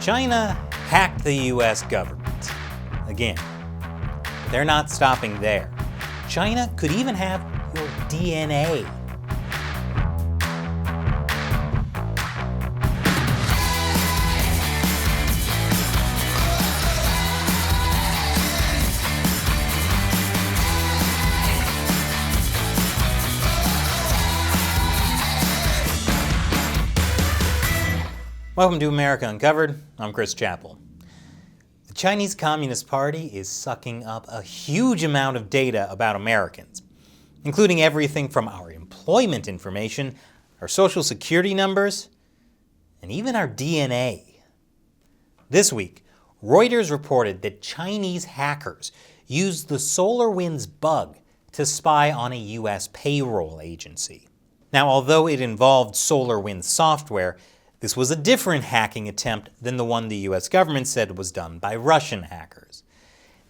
China hacked the US government. Again, they're not stopping there. China could even have your DNA. Welcome to America Uncovered. I'm Chris Chappell. The Chinese Communist Party is sucking up a huge amount of data about Americans, including everything from our employment information, our social security numbers, and even our DNA. This week, Reuters reported that Chinese hackers used the Solarwinds bug to spy on a US payroll agency. Now, although it involved Solarwinds software, this was a different hacking attempt than the one the US government said was done by Russian hackers.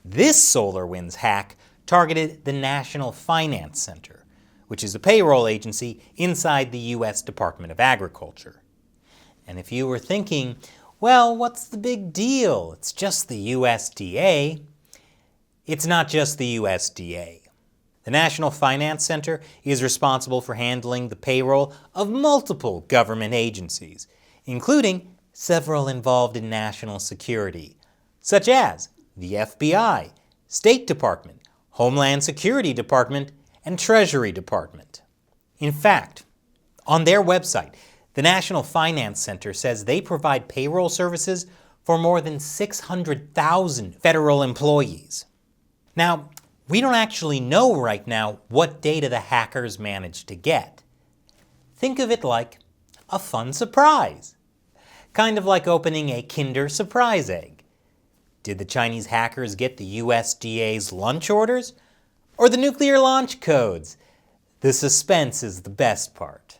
This Solarwinds hack targeted the National Finance Center, which is a payroll agency inside the US Department of Agriculture. And if you were thinking, well, what's the big deal? It's just the USDA. It's not just the USDA. The National Finance Center is responsible for handling the payroll of multiple government agencies, including several involved in national security, such as the FBI, State Department, Homeland Security Department, and Treasury Department. In fact, on their website, the National Finance Center says they provide payroll services for more than 600,000 federal employees. Now, we don't actually know right now what data the hackers managed to get. Think of it like a fun surprise. Kind of like opening a Kinder Surprise egg. Did the Chinese hackers get the USDA's lunch orders? Or the nuclear launch codes? The suspense is the best part.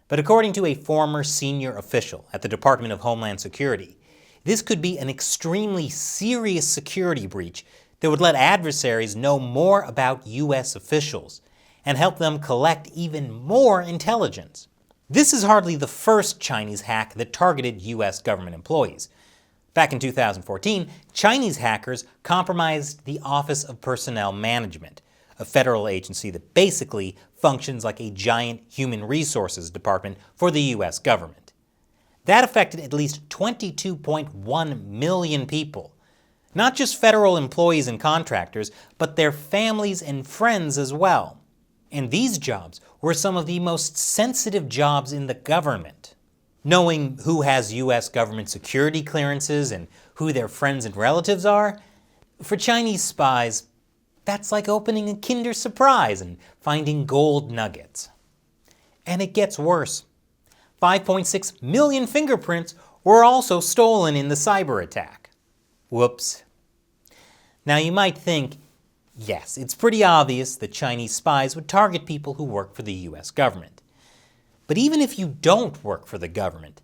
But according to a former senior official at the Department of Homeland Security, this could be an extremely serious security breach that would let adversaries know more about US officials and help them collect even more intelligence. This is hardly the first Chinese hack that targeted US government employees. Back in 2014, Chinese hackers compromised the Office of Personnel Management, a federal agency that basically functions like a giant human resources department for the US government. That affected at least 22.1 million people. Not just federal employees and contractors, but their families and friends as well. And these jobs were some of the most sensitive jobs in the government. Knowing who has US government security clearances and who their friends and relatives are, for Chinese spies, that's like opening a Kinder Surprise and finding gold nuggets. And it gets worse. 5.6 million fingerprints were also stolen in the cyber attack. Whoops. Now you might think, yes, it's pretty obvious that Chinese spies would target people who work for the US government. But even if you don't work for the government,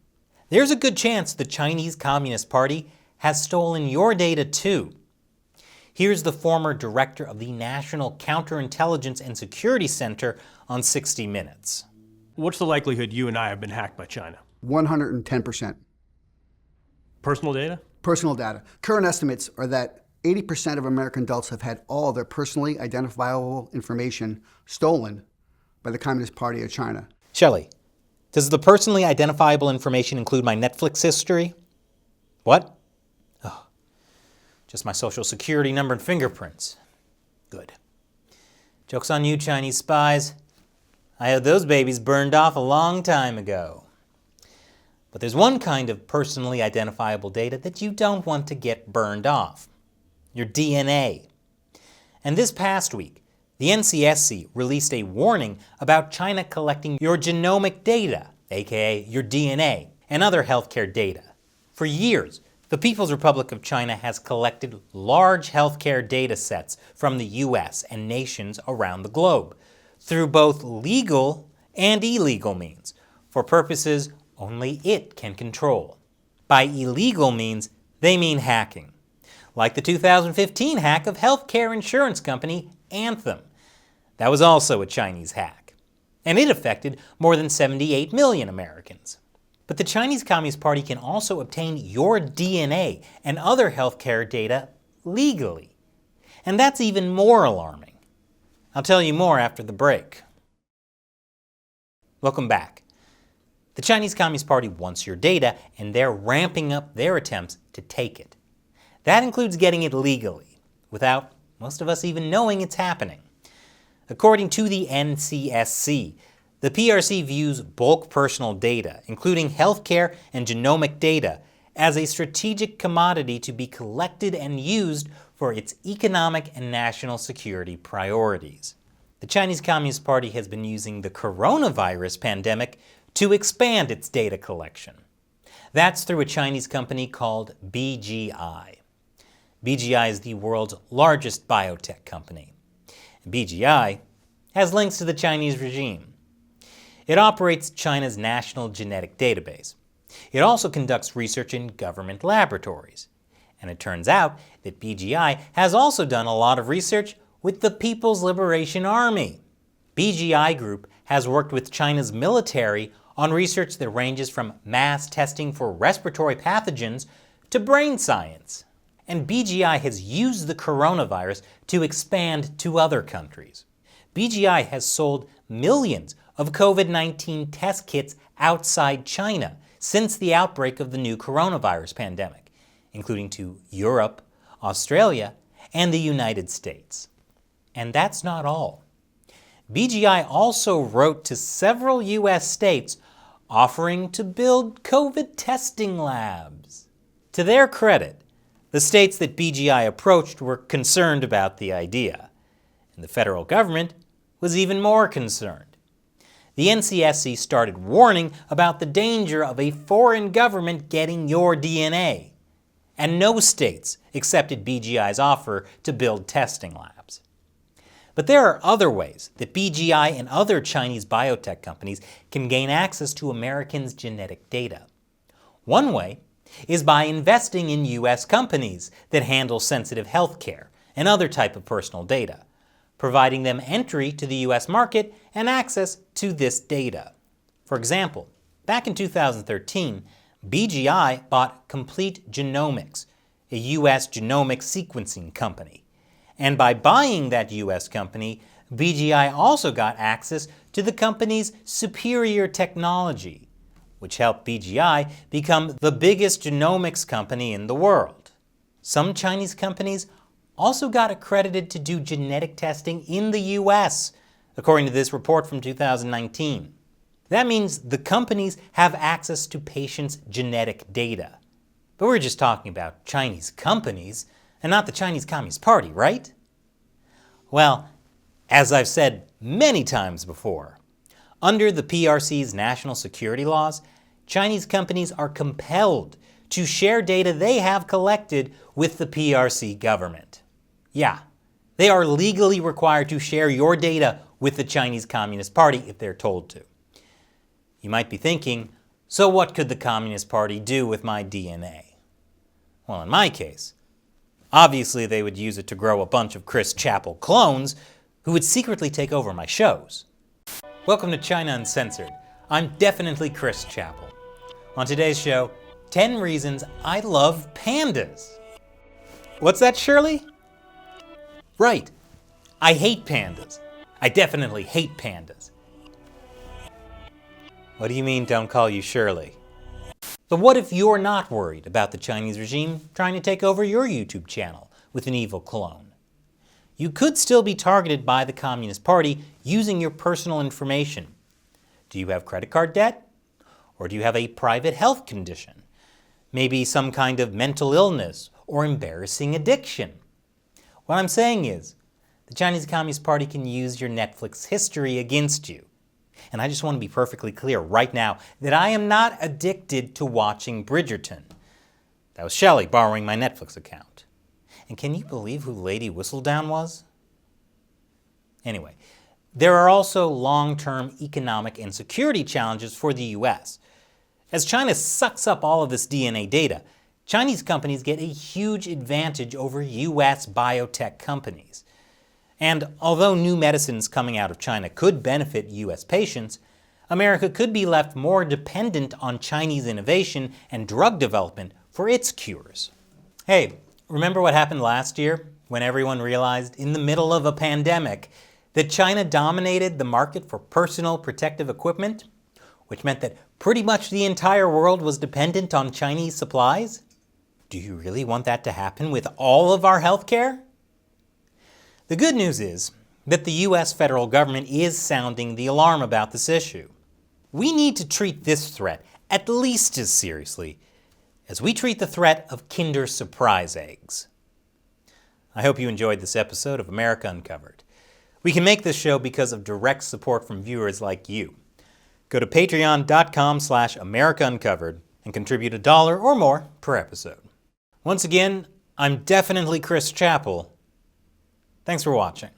there's a good chance the Chinese Communist Party has stolen your data too. Here's the former director of the National Counterintelligence and Security Center on 60 Minutes. What's the likelihood you and I have been hacked by China? 110%. Personal data? Personal data. Current estimates are that 80% of American adults have had all their personally identifiable information stolen by the Communist Party of China. Shelley, does the personally identifiable information include my Netflix history? What? Oh, just my social security number and fingerprints. Good. Joke's on you, Chinese spies. I had those babies burned off a long time ago. But there's one kind of personally identifiable data that you don't want to get burned off. Your DNA. And this past week, the NCSC released a warning about China collecting your genomic data, aka your DNA, and other healthcare data. For years, the People's Republic of China has collected large healthcare data sets from the US and nations around the globe, through both legal and illegal means, for purposes only it can control. By illegal means, they mean hacking. Like the 2015 hack of healthcare insurance company Anthem. That was also a Chinese hack. And it affected more than 78 million Americans. But the Chinese Communist Party can also obtain your DNA and other healthcare data legally. And that's even more alarming. I'll tell you more after the break. Welcome back. The Chinese Communist Party wants your data, and they're ramping up their attempts to take it. That includes getting it legally, without most of us even knowing it's happening. According to the NCSC, the PRC views bulk personal data, including healthcare and genomic data, as a strategic commodity to be collected and used for its economic and national security priorities. The Chinese Communist Party has been using the coronavirus pandemic to expand its data collection. That's through a Chinese company called BGI. BGI is the world's largest biotech company. BGI has links to the Chinese regime. It operates China's national genetic database. It also conducts research in government laboratories. And it turns out that BGI has also done a lot of research with the People's Liberation Army. BGI Group has worked with China's military on research that ranges from mass testing for respiratory pathogens to brain science. And BGI has used the coronavirus to expand to other countries. BGI has sold millions of COVID-19 test kits outside China since the outbreak of the new coronavirus pandemic, including to Europe, Australia, and the United States. And that's not all. BGI also wrote to several U.S. states offering to build COVID testing labs. To their credit, the states that BGI approached were concerned about the idea, and the federal government was even more concerned. The NCSC started warning about the danger of a foreign government getting your DNA, and no states accepted BGI's offer to build testing labs. But there are other ways that BGI and other Chinese biotech companies can gain access to Americans' genetic data. One way is by investing in U.S. companies that handle sensitive health care and other type of personal data, providing them entry to the U.S. market and access to this data. For example, back in 2013, BGI bought Complete Genomics, a U.S. genomic sequencing company. And by buying that U.S. company, BGI also got access to the company's superior technology, which helped BGI become the biggest genomics company in the world. Some Chinese companies also got accredited to do genetic testing in the U.S., according to this report from 2019. That means the companies have access to patients' genetic data. But we're just talking about Chinese companies and not the Chinese Communist Party, right? Well, as I've said many times before, under the PRC's national security laws, Chinese companies are compelled to share data they have collected with the PRC government. Yeah, they are legally required to share your data with the Chinese Communist Party if they're told to. You might be thinking, so what could the Communist Party do with my DNA? Well, in my case, obviously they would use it to grow a bunch of Chris Chappell clones who would secretly take over my shows. Welcome to China Uncensored. I'm definitely Chris Chappell. On today's show, 10 reasons I love pandas. What's that, Shirley? Right, I hate pandas. I definitely hate pandas. What do you mean, don't call you Shirley? But what if you're not worried about the Chinese regime trying to take over your YouTube channel with an evil clone? You could still be targeted by the Communist Party using your personal information. Do you have credit card debt? Or do you have a private health condition? Maybe some kind of mental illness or embarrassing addiction? What I'm saying is, the Chinese Communist Party can use your Netflix history against you. And I just want to be perfectly clear right now that I am not addicted to watching Bridgerton. That was Shelley borrowing my Netflix account. And can you believe who Lady Whistledown was? Anyway, there are also long-term economic and security challenges for the U.S. As China sucks up all of this DNA data, Chinese companies get a huge advantage over U.S. biotech companies. And although new medicines coming out of China could benefit U.S. patients, America could be left more dependent on Chinese innovation and drug development for its cures. Hey, remember what happened last year when everyone realized in the middle of a pandemic that China dominated the market for personal protective equipment, which meant that pretty much the entire world was dependent on Chinese supplies? Do you really want that to happen with all of our healthcare? The good news is that the US federal government is sounding the alarm about this issue. We need to treat this threat at least as seriously as we treat the threat of Kinder Surprise eggs. I hope you enjoyed this episode of America Uncovered. We can make this show because of direct support from viewers like you. Go to patreon.com/America Uncovered and contribute $1 or more per episode. Once again, I'm definitely Chris Chappell. Thanks for watching.